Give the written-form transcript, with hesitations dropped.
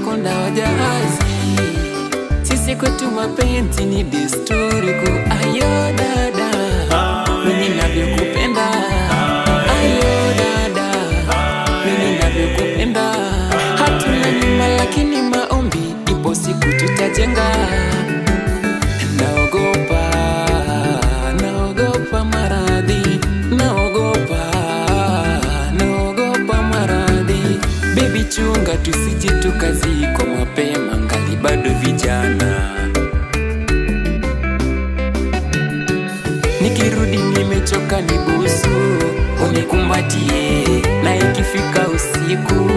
konda wa jahazi. Sisi kwetu mapenzi ni desturi ku ayo dada, mimi ninavyokupenda. Ayo dada, mimi ninavyokupenda. Hatuna nyumba lakini maombi, ipo siku tutajenga. Naogopa maradhi, naogopa maradhi. Baby chunga tusije tukazikwa mapema, ngali bado vijana. Nikirudi nimechoka nibusu, unikumbatie, na ikifika usiku